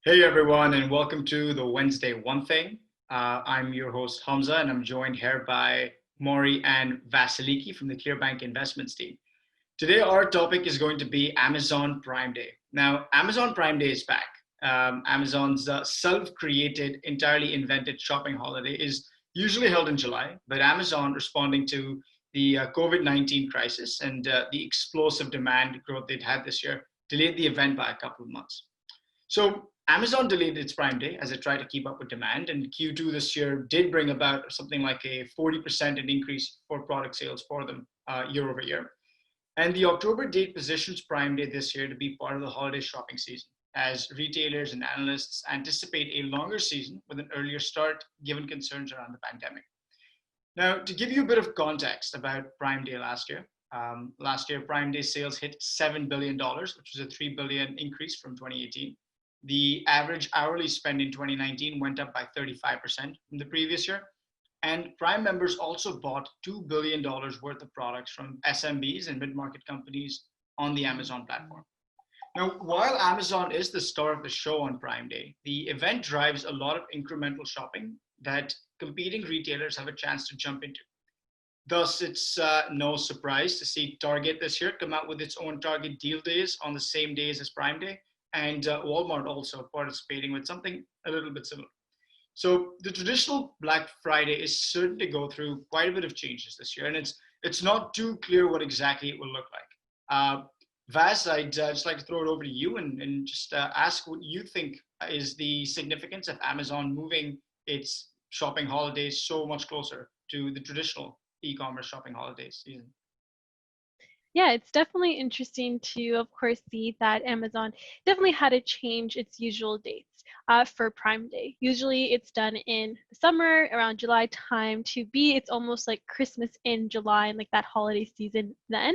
Hey everyone, and welcome to the Wednesday One Thing. I'm your host Hamza, and I'm joined here by Maury and Vasiliki from the Clearbank Investments team. Today, our topic is going to be Amazon Prime Day. Now, Amazon Prime Day is back. Amazon's self-created, entirely invented shopping holiday is usually held in July, but Amazon, responding to the COVID-19 crisis and the explosive demand growth they'd had this year, delayed the event by a couple of months. So Amazon delayed its Prime Day as it tried to keep up with demand, and Q2 this year did bring about something like a 40% increase for product sales for them year over year. And the October date positions Prime Day this year to be part of the holiday shopping season, as retailers and analysts anticipate a longer season with an earlier start, given concerns around the pandemic. Now, to give you a bit of context about Prime Day last year Prime Day sales hit $7 billion, which was a $3 billion increase from 2018. The average hourly spend in 2019 went up by 35% from the previous year. And Prime members also bought $2 billion worth of products from SMBs and mid-market companies on the Amazon platform. Now, while Amazon is the star of the show on Prime Day, the event drives a lot of incremental shopping that competing retailers have a chance to jump into. Thus, it's no surprise to see Target this year come out with its own Target Deal Days on the same days as Prime Day, and Walmart also participating with something a little bit similar. So the traditional Black Friday is certain to go through quite a bit of changes this year, and it's not too clear what exactly it will look like. Vas, I'd just like to throw it over to you and just ask what you think is the significance of Amazon moving its shopping holidays so much closer to the traditional e-commerce shopping holiday season. Yeah, it's definitely interesting to, of course, see that Amazon definitely had to change its usual dates for Prime Day. Usually it's done in the summer, around July time it's almost like Christmas in July and like that holiday season then.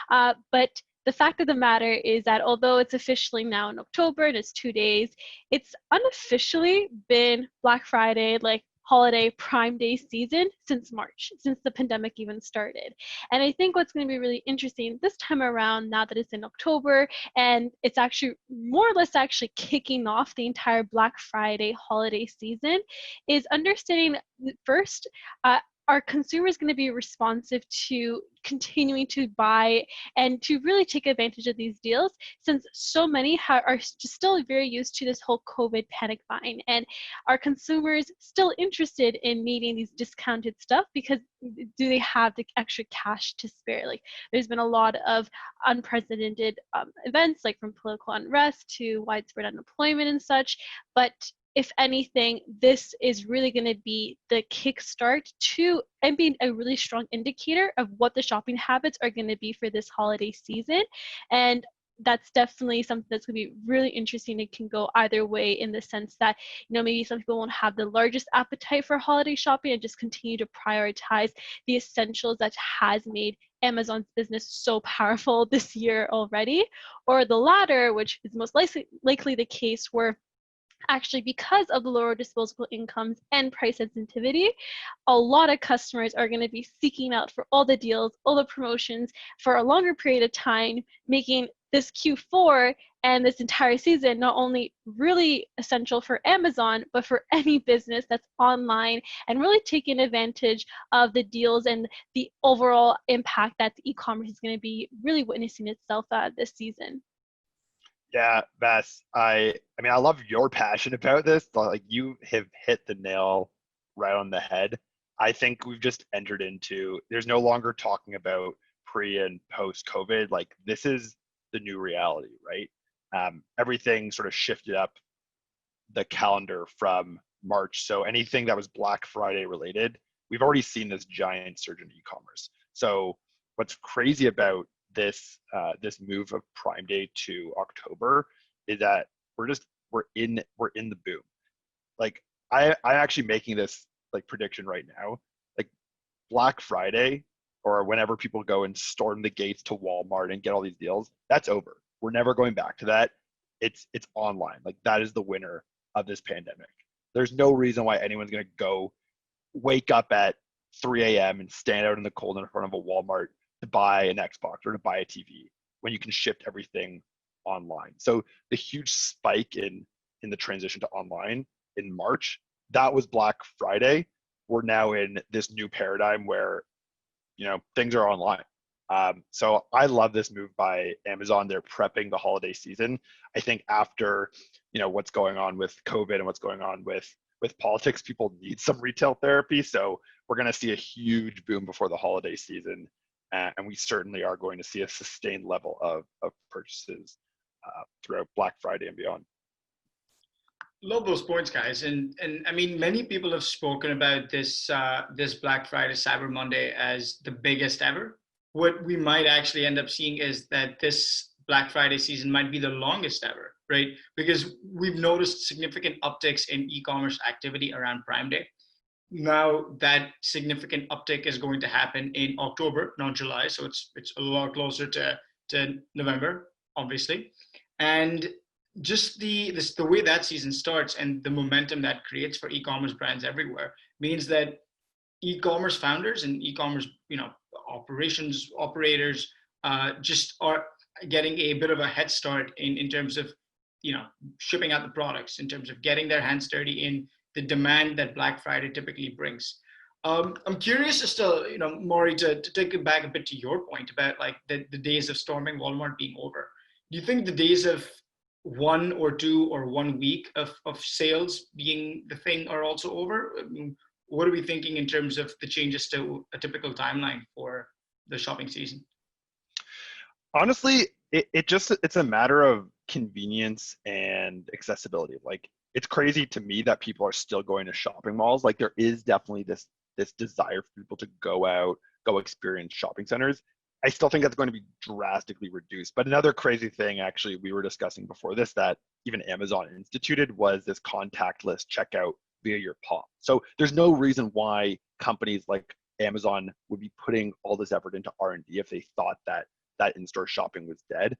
But the fact of the matter is that although it's officially now in October and it's 2 days, it's unofficially been Black Friday, like holiday Prime Day season since March, since the pandemic even started. And I think what's going to be really interesting this time around, now that it's in October and it's actually more or less actually kicking off the entire Black Friday holiday season, is understanding first, are consumers going to be responsive to continuing to buy and to really take advantage of these deals, since so many are just still very used to this whole COVID panic buying? And are consumers still interested in needing these discounted stuff because do they have the extra cash to spare? Like, there's been a lot of unprecedented events, like from political unrest to widespread unemployment and such, but if anything, this is really going to be the kickstart to and being a really strong indicator of what the shopping habits are going to be for this holiday season. And that's definitely something that's going to be really interesting. It can go either way, in the sense that, maybe some people won't have the largest appetite for holiday shopping and just continue to prioritize the essentials that has made Amazon's business so powerful this year already, or the latter, which is most likely the case, where actually, because of the lower disposable incomes and price sensitivity, a lot of customers are going to be seeking out for all the deals, all the promotions for a longer period of time, making this Q4 and this entire season not only really essential for Amazon, but for any business that's online and really taking advantage of the deals and the overall impact that the e-commerce is going to be really witnessing itself this season. Yeah, Vass, I mean, I love your passion about this. Like, you have hit the nail right on the head. I think we've just entered into, there's no longer talking about pre and post COVID. Like, this is the new reality, right? Everything sort of shifted up the calendar from March. So anything that was Black Friday related, we've already seen this giant surge in e-commerce. So what's crazy about this move of Prime Day to October is that we're in the boom. Like, I'm actually making this like prediction right now. Like, Black Friday, or whenever people go and storm the gates to Walmart and get all these deals, that's over. We're never going back to that. It's online. Like, that is the winner of this pandemic. There's no reason why anyone's gonna go wake up at 3 a.m. and stand out in the cold in front of a Walmart to buy an Xbox or to buy a TV when you can ship everything online. So the huge spike in in the transition to online in March. That was Black Friday. We're now in this new paradigm where, things are online. So I love this move by Amazon. They're prepping the holiday season. I think after, what's going on with COVID and what's going on with politics, people need some retail therapy. So we're going to see a huge boom before the holiday season. And we certainly are going to see a sustained level of purchases throughout Black Friday and beyond. Love those points, guys. And I mean, many people have spoken about this Black Friday, Cyber Monday as the biggest ever. What we might actually end up seeing is that this Black Friday season might be the longest ever, right? Because we've noticed significant upticks in e-commerce activity around Prime Day. Now that significant uptick is going to happen in October, not July. So it's a lot closer to November, obviously. And just the way that season starts and the momentum that creates for e-commerce brands everywhere means that e-commerce founders and e-commerce operations operators just are getting a bit of a head start in terms of shipping out the products, in terms of getting their hands dirty in the demand that Black Friday typically brings. I'm curious as to, Maury, to take it back a bit to your point about like the days of storming Walmart being over. Do you think the days of 1 or 2 or 1 week of sales being the thing are also over? I mean, what are we thinking in terms of the changes to a typical timeline for the shopping season? Honestly, it's a matter of convenience and accessibility. Like, it's crazy to me that people are still going to shopping malls. Like, there is definitely this desire for people to go out, go experience shopping centers. I still think that's going to be drastically reduced. But another crazy thing, actually, we were discussing before this, that even Amazon instituted, was this contactless checkout via your palm. So there's no reason why companies like Amazon would be putting all this effort into R&D if they thought that in-store shopping was dead.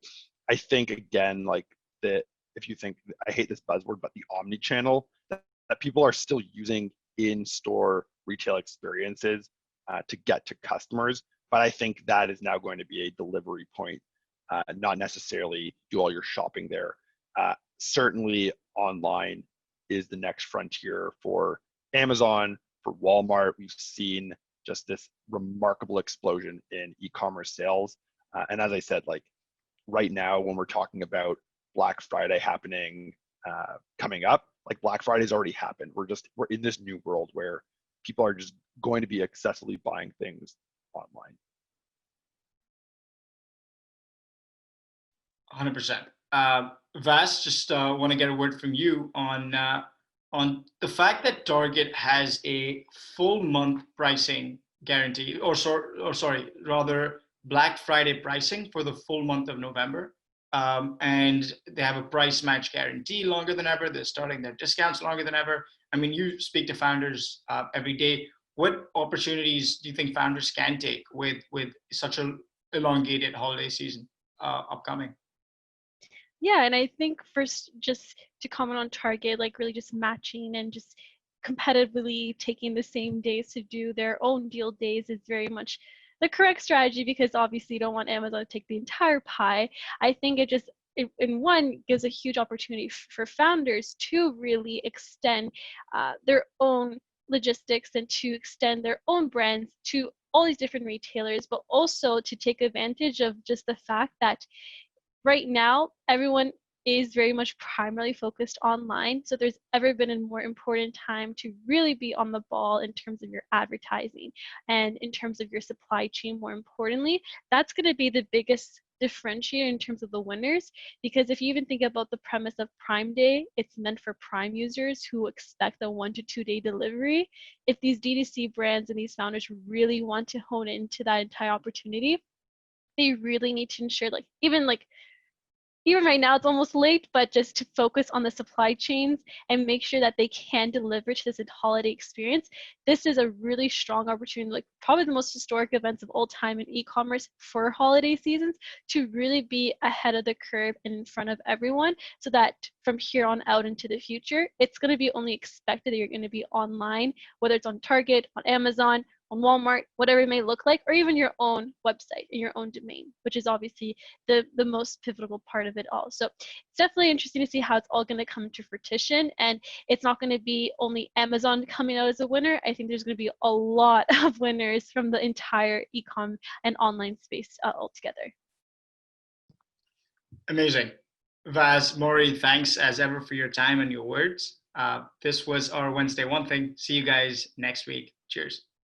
I think, again, like, if you think, I hate this buzzword, but the omni-channel, that people are still using in-store retail experiences to get to customers. But I think that is now going to be a delivery point, not necessarily do all your shopping there. Certainly online is the next frontier for Amazon, for Walmart. We've seen just this remarkable explosion in e-commerce sales. And as I said, like, right now, when we're talking about Black Friday happening, coming up, like, Black Friday's already happened. We're in this new world where people are just going to be accessibly buying things online. 100%. Vas, just want to get a word from you on the fact that Target has a full month pricing guarantee, rather Black Friday pricing for the full month of November. And they have a price match guarantee longer than ever. They're starting their discounts longer than ever. I mean, you speak to founders every day. What opportunities do you think founders can take with such an elongated holiday season upcoming? Yeah, and I think first, just to comment on Target, like really just matching and just competitively taking the same days to do their own deal days is very much the correct strategy, because obviously you don't want Amazon to take the entire pie. I think it just, in one, gives a huge opportunity for founders to really extend their own logistics and to extend their own brands to all these different retailers, but also to take advantage of just the fact that right now everyone is very much primarily focused online. So there's ever been a more important time to really be on the ball in terms of your advertising and in terms of your supply chain. More importantly, that's going to be the biggest differentiator in terms of the winners, because if you even think about the premise of Prime Day, it's meant for Prime users who expect a 1 to 2 day delivery. If these D2C brands and these founders really want to hone into that entire opportunity, they really need to ensure, like, even right now it's almost late, but just to focus on the supply chains and make sure that they can deliver to this holiday experience. This is a really strong opportunity, like probably the most historic events of all time in e-commerce for holiday seasons, to really be ahead of the curve and in front of everyone, so that from here on out into the future, it's going to be only expected that you're going to be online, whether it's on Target, on Amazon, on Walmart, whatever it may look like, or even your own website and your own domain, which is obviously the most pivotal part of it all. So it's definitely interesting to see how it's all going to come to fruition. And it's not going to be only Amazon coming out as a winner. I think there's going to be a lot of winners from the entire e-com and online space altogether. Amazing. Vaz, Maury, thanks as ever for your time and your words. This was our Wednesday One Thing. See you guys next week. Cheers.